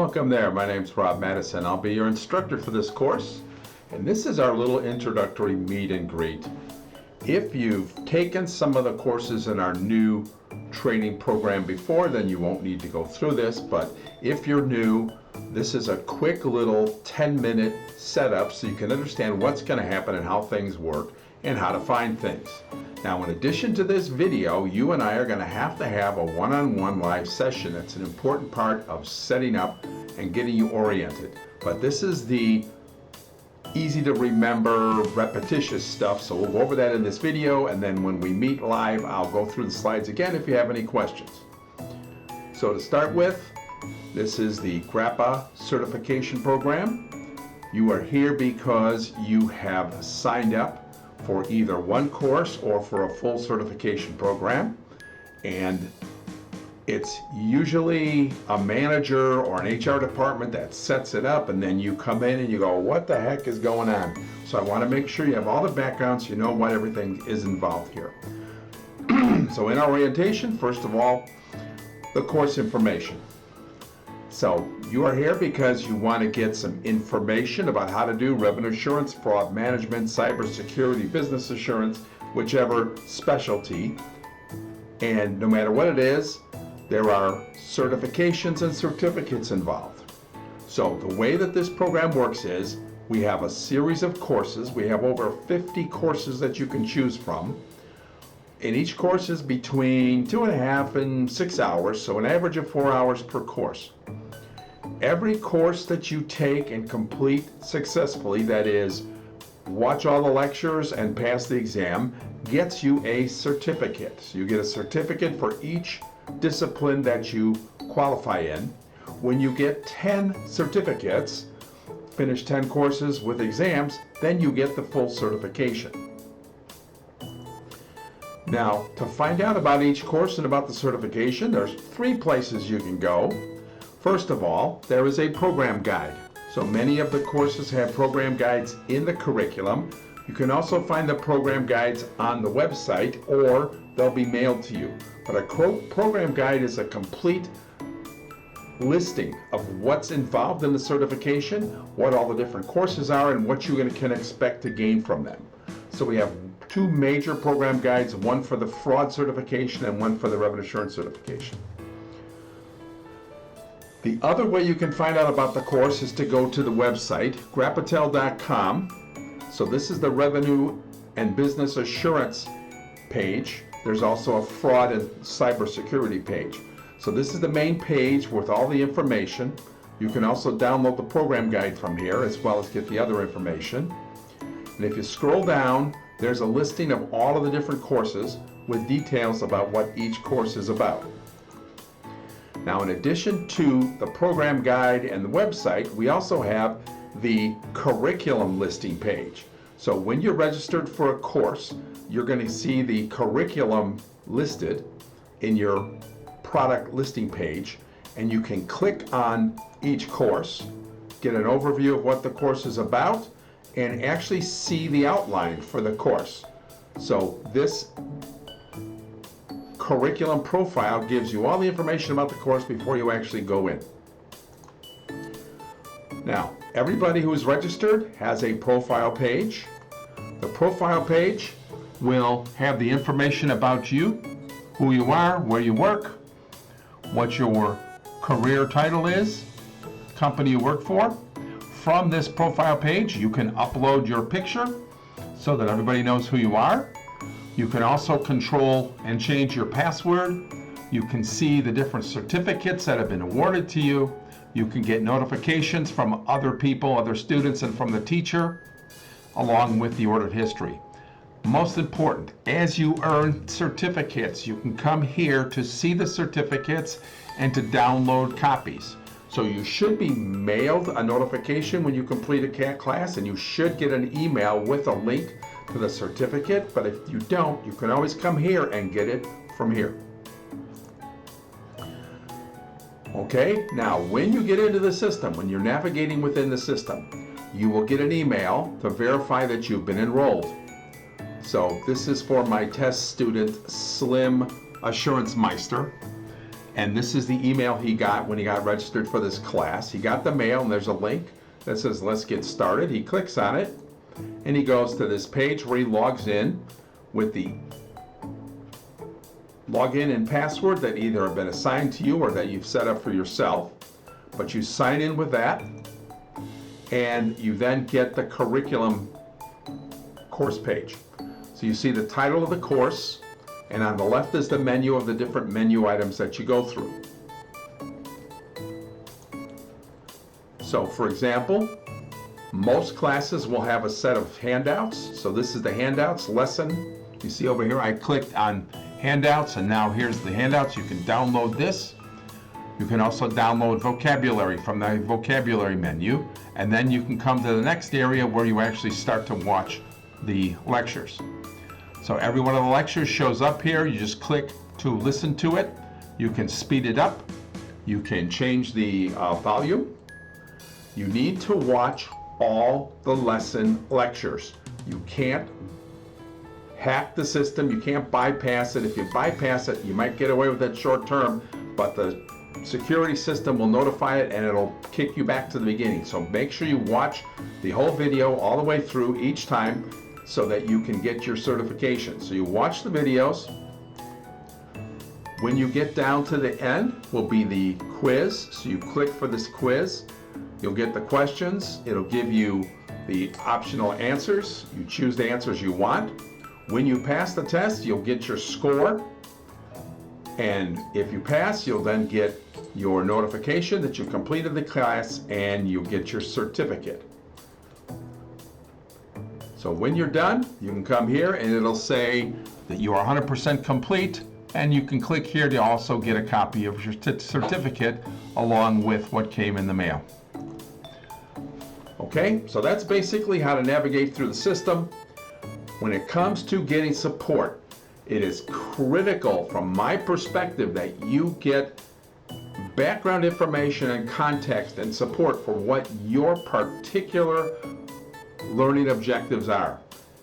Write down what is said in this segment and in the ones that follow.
Welcome there. My name's Rob Madison. I'll be your instructor for this course. And this is our little introductory meet and greet. If you've taken some of the courses in our new training program before, then you won't need to go through this. But if you're new, this is a quick little 10-minute setup so you can understand what's going to happen and how things work and how to find things. Now, in addition to this video, you and I are going to have a one-on-one live session. That's an important part of setting up and getting you oriented. But this is the easy to remember, repetitious stuff. So we'll go over that in this video, and then when we meet live, I'll go through the slides again if you have any questions. So to start with, this is the GRAPA certification program. You are here because you have signed up for either one course or for a full certification program, and it's usually a manager or an HR department that sets it up, and then you come in and you go, what the heck is going on? So I want to make sure you have all the background so you know what everything is involved here. So in our orientation, first of all, the course information. So you are here because you want to get some information about how to do revenue assurance, fraud management, cybersecurity, business assurance, whichever specialty. And no matter what it is, there are certifications and certificates involved. So the way that this program works is we have a series of courses. We have over 50 courses that you can choose from. And each course is between 2.5 and 6 hours, so an average of 4 hours per course. Every course that you take and complete successfully, that is, watch all the lectures and pass the exam, gets you a certificate. So you get a certificate for each discipline that you qualify in. When you get 10 certificates, finish 10 courses with exams, then you get the full certification. Now, to find out about each course and about the certification, there's 3 places you can go. First of all, there is a program guide. So many of the courses have program guides in the curriculum. You can also find the program guides on the website, or they'll be mailed to you. But a program guide is a complete listing of what's involved in the certification, what all the different courses are, and what you can expect to gain from them. So we have 2 major program guides, one for the fraud certification and one for the revenue assurance certification. The other way you can find out about the course is to go to the website, grapatel.com. So this is the revenue and business assurance page. There's also a fraud and cybersecurity page. So this is the main page with all the information. You can also download the program guide from here as well as get the other information. And if you scroll down, there's a listing of all of the different courses with details about what each course is about. Now, in addition to the program guide and the website, we also have the curriculum listing page. So when you're registered for a course, you're going to see the curriculum listed in your product listing page, and you can click on each course, get an overview of what the course is about, and actually see the outline for the course. So this curriculum profile gives you all the information about the course before you actually go in. Now, everybody who is registered has a profile page. The profile page will have the information about you, who you are, where you work, what your career title is, company you work for. From this profile page, you can upload your picture so that everybody knows who you are. You can also control and change your password. You can see the different certificates that have been awarded to you. You can get notifications from other people, other students, and from the teacher, along with the ordered history. Most important, as you earn certificates, you can come here to see the certificates and to download copies. So you should be mailed a notification when you complete a class, and you should get an email with a link to the certificate. But if you don't, you can always come here and get it from here. Okay, now when you get into the system, when you're navigating within the system, you will get an email to verify that you've been enrolled. So this is for my test student, Slim Assurance Meister. And this is the email he got when he got registered for this class. He got the mail, and there's a link that says let's get started. He clicks on it and he goes to this page where he logs in with the login and password that either have been assigned to you or that you've set up for yourself. But you sign in with that, and you then get the curriculum course page. So you see the title of the course, and on the left is the menu of the different menu items that you go through. So for example, most classes will have a set of handouts. So this is the handouts lesson. You see over here I clicked on handouts, and now here's the handouts. You can download this. You can also download vocabulary from the vocabulary menu, and then you can come to the next area where you actually start to watch the lectures. So every one of the lectures shows up here. You just click to listen to it. You can speed it up. You can change the volume. You need to watch all the lesson lectures. You can't hack the system. You can't bypass it. If you bypass it, you might get away with it short term, but the security system will notify it and it'll kick you back to the beginning. So make sure you watch the whole video all the way through each time so that you can get your certification. So you watch the videos. When you get down to the end will be the quiz. So you click for this quiz. You'll get the questions. It'll give you the optional answers. You choose the answers you want. When you pass the test, you'll get your score. And if you pass, you'll then get your notification that you completed the class, and you'll get your certificate. So when you're done, you can come here and it'll say that you are 100% complete, and you can click here to also get a copy of your certificate along with what came in the mail. Okay, so that's basically how to navigate through the system. When it comes to getting support, it is critical from my perspective that you get background information and context and support for what your particular learning objectives are.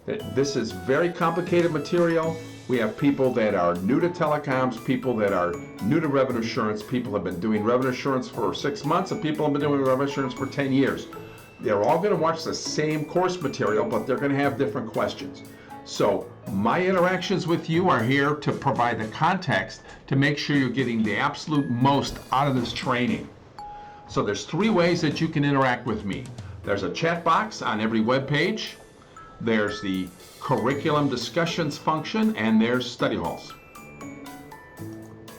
This is very complicated material. We have people that are new to telecoms, people that are new to revenue assurance, people have been doing revenue assurance for 6 months, and people have been doing revenue assurance for 10 years. They're all going to watch the same course material, but they're going to have different questions. So my interactions with you are here to provide the context to make sure you're getting the absolute most out of this training. So there's 3 ways that you can interact with me. There's a chat box on every web page. There's the curriculum discussions function, and there's study halls.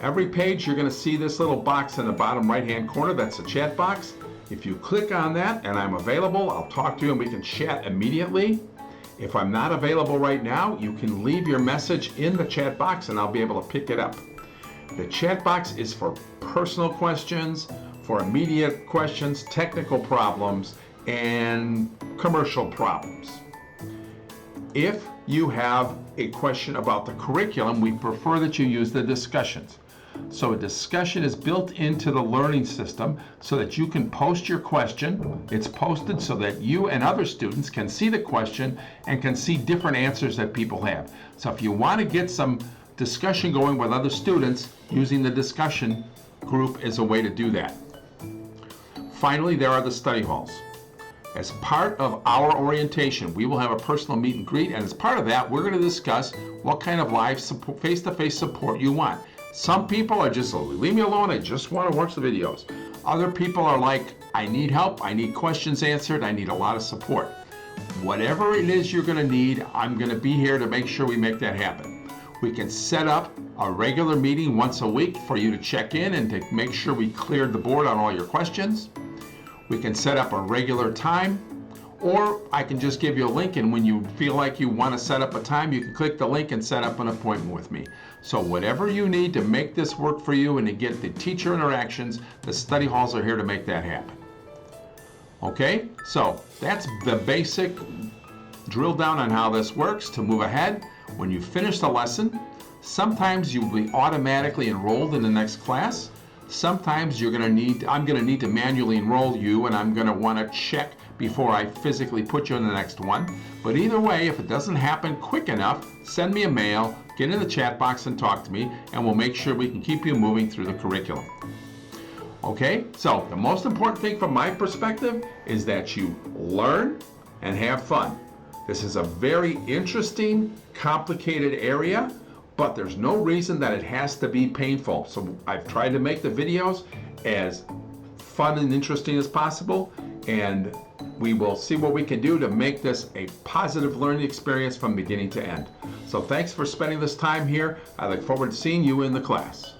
Every page you're going to see this little box in the bottom right hand corner. That's a chat box. If you click on that and I'm available, I'll talk to you and we can chat immediately. If I'm not available right now, you can leave your message in the chat box and I'll be able to pick it up. The chat box is for personal questions, for immediate questions, technical problems, and commercial problems. If you have a question about the curriculum, we prefer that you use the discussions. So a discussion is built into the learning system so that you can post your question. It's posted so that you and other students can see the question and can see different answers that people have. So if you want to get some discussion going with other students, using the discussion group is a way to do that. Finally, there are the study halls. As part of our orientation, we will have a personal meet and greet, and as part of that, we're going to discuss what kind of live support, face-to-face support you want. Some people are just, leave me alone, I just want to watch the videos. Other people are like, I need help, I need questions answered, I need a lot of support. Whatever it is you're going to need, I'm going to be here to make sure we make that happen. We can set up a regular meeting once a week for you to check in and to make sure we cleared the board on all your questions. We can set up a regular time, or I can just give you a link, and when you feel like you want to set up a time, you can click the link and set up an appointment with me. So whatever you need to make this work for you and to get the teacher interactions, the study halls are here to make that happen. Okay, so that's the basic drill down on how this works. To move ahead, when you finish the lesson, sometimes you'll be automatically enrolled in the next class. Sometimes I'm going to need to manually enroll you, and I'm going to want to check before I physically put you in the next one. But either way, if it doesn't happen quick enough, send me a mail, get in the chat box and talk to me, and we'll make sure we can keep you moving through the curriculum. Okay, so the most important thing from my perspective is that you learn and have fun. This is a very interesting, complicated area, but there's no reason that it has to be painful. So I've tried to make the videos as fun and interesting as possible, and we will see what we can do to make this a positive learning experience from beginning to end. So thanks for spending this time here. I look forward to seeing you in the class.